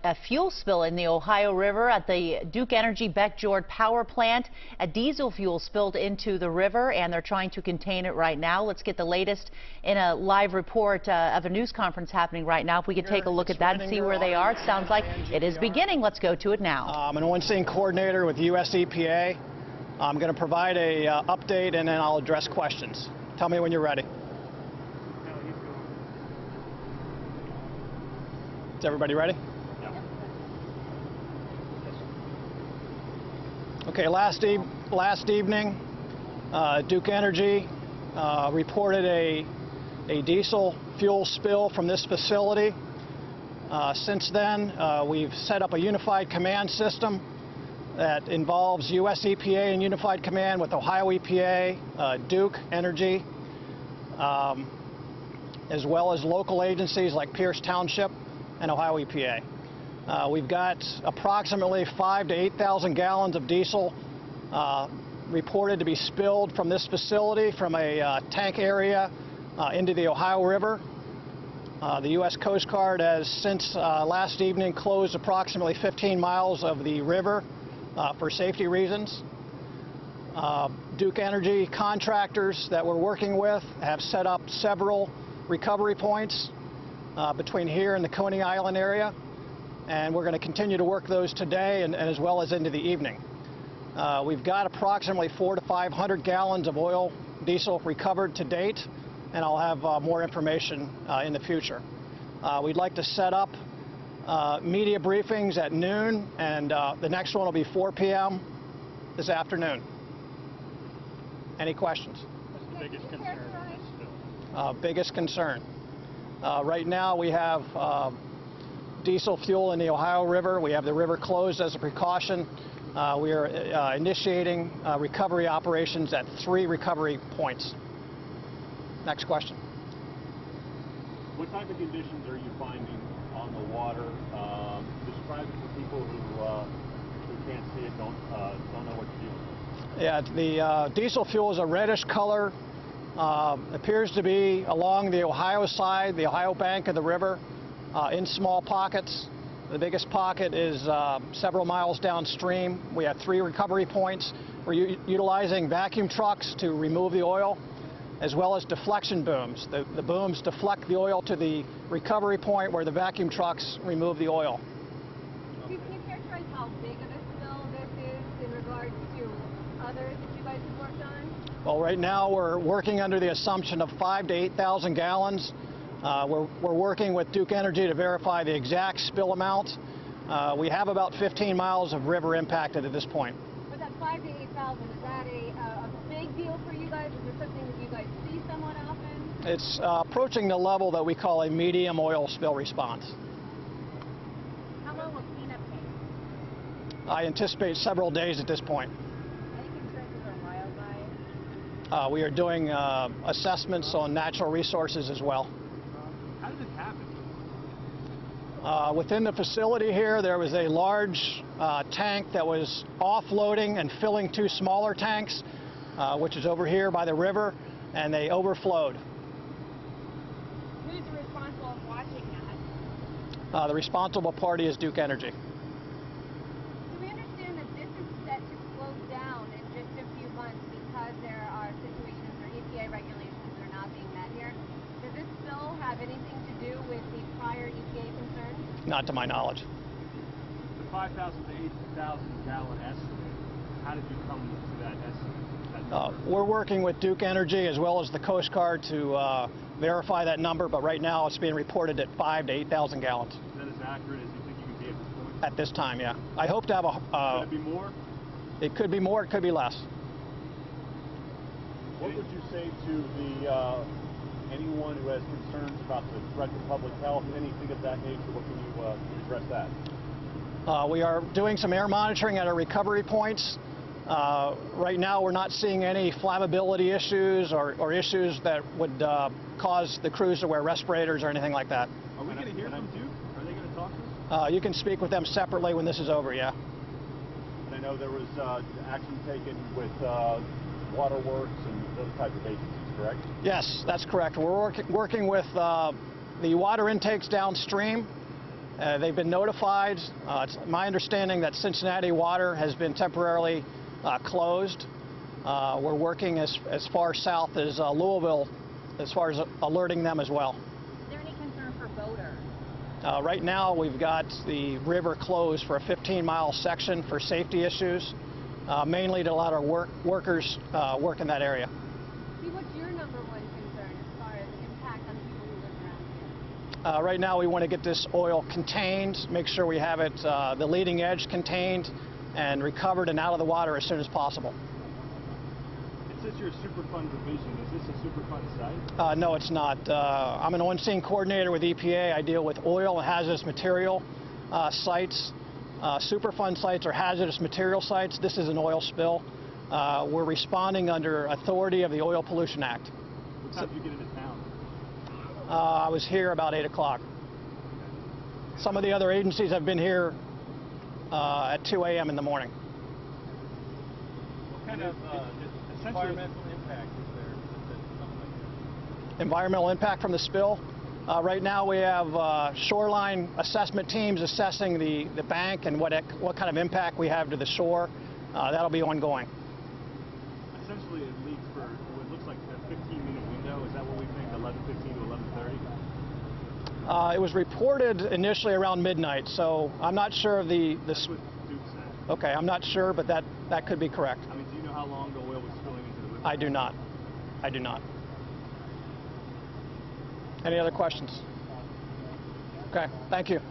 a fuel spill in the Ohio River at the Duke Energy Beck Jord Power Plant. A diesel fuel spilled into the river, and they're trying to contain it right now. Let's get the latest in a live report of a news conference happening right now. If we could take a look at that and see where they are. It sounds like it is beginning. Let's go to it now. I'm an on-scene coordinator with US EPA. I'm going to provide a update, and then I'll address questions. Tell me when you're ready. Is everybody ready? Yeah. Okay, last evening, Duke Energy reported a diesel fuel spill from this facility. Since then, we've set up a unified command system that involves US EPA and unified command with Ohio EPA, Duke Energy, as well as local agencies like Pierce Township and Ohio EPA. We've got approximately 5,000 to 8,000 gallons of diesel reported to be spilled from this facility from a tank area into the Ohio River. The U.S. Coast Guard has since last evening closed approximately 15 miles of the river for safety reasons. Duke Energy contractors that we're working with have set up several recovery points between here and the Coney Island area, and we're going to continue to work those today and as well as into the evening. We've got approximately 400 to 500 gallons of oil diesel recovered to date, and I'll have more information in the future. We'd like to set up media briefings at noon, and the next one will be 4 p.m. this afternoon. Any questions? What's the biggest concern on this spill? Biggest concern. Right now we have diesel fuel in the Ohio River. We have the river closed as a precaution. We are initiating recovery operations at 3 recovery points. Next question. What type of conditions are you finding on the water? Describe it for people who can't see it, don't know what to do. Yeah, the diesel fuel is a reddish color. Appears to be along the Ohio side, the Ohio bank of the river, in small pockets. The biggest pocket is several miles downstream. We have 3 recovery points. We're utilizing vacuum trucks to remove the oil, as well as deflection booms. The booms deflect the oil to the recovery point where the vacuum trucks remove the oil. Can you characterize how big of a spill this is in regards to others that you guys have worked on? Well, right now we're working under the assumption of 5,000 to 8,000 gallons. We're working with Duke Energy to verify the exact spill amount. We have about 15 miles of river impacted at this point. But that 5,000 to 8,000, is that a big deal for you guys? Is there something that you guys see somewhat often? It's approaching the level that we call a medium oil spill response. How long will cleanup take? I anticipate several days at this point. Any concerns over a mile by? We are doing assessments on natural resources as well. How did this happen? Within the facility here, there was a large tank that was offloading and filling 2 smaller tanks, which is over here by the river, and they overflowed. Who's responsible for watching that? The responsible party is Duke Energy. Do we understand that this is set to slow down in just a few months because there are situations where EPA regulations are not being met here? Does this spill have anything to do with the prior EPA concerns? Not to my knowledge. The 5,000 to 8,000 gallon estimate, how did you come to that estimate? We're working with Duke Energy as well as the Coast Guard to verify that number, but right now it's being reported at 5,000 to 8,000 gallons. Is that as accurate as you think you can be at this point? At this time, yeah. I hope to have a... Could it be more? It could be more, it could be less. What would you say to the anyone who has concerns about the threat to public health, anything of that nature? What can you address that? We are doing some air monitoring at our recovery points. Right now we're not seeing any flammability issues or issues that would cause the crews to wear respirators or anything like that. Are we going to hear from Duke? Are they going to talk to us? You can speak with them separately when this is over, yeah. And I know there was action taken with Waterworks and those type of agencies, correct? Yes, that's correct. We're working with the water intakes downstream They've been notified. It's my understanding that Cincinnati Water has been temporarily closed. We're working as far south as Louisville as far as alerting them as well. Is there any concern for boaters? Right now, we've got the river closed for a 15-mile section for safety issues, mainly to allow our workers work in that area. Steve, what's your number one concern as far as impact on people who live around here? Right now, we want to get this oil contained, make sure we have it, the leading edge contained and recovered and out of the water as soon as possible. It says you're a Superfund division. Is this a Superfund site? No, it's not. I'm an on-scene coordinator with EPA. I deal with oil and hazardous material sites. Superfund sites are hazardous material sites. This is an oil spill. We're responding under authority of the Oil Pollution Act. What time did you get into town? I was here about 8 o'clock. Some of the other agencies have been here at 2 a.m. in the morning. What kind of environmental impact is there with something like that? Environmental impact from the spill. Right now we have shoreline assessment teams assessing the bank and what kind of impact we have to the shore. That'll be ongoing. Essentially, it leaks for what looks like a 15-minute window. Is that what we think, 11:15 to 11:30? It was reported initially around midnight, so I'm not sure of the. That's what Duke said. Okay, I'm not sure, but that could be correct. I mean, do you know how long the oil was spilling into the river? I do not. I do not. Any other questions? Okay, thank you.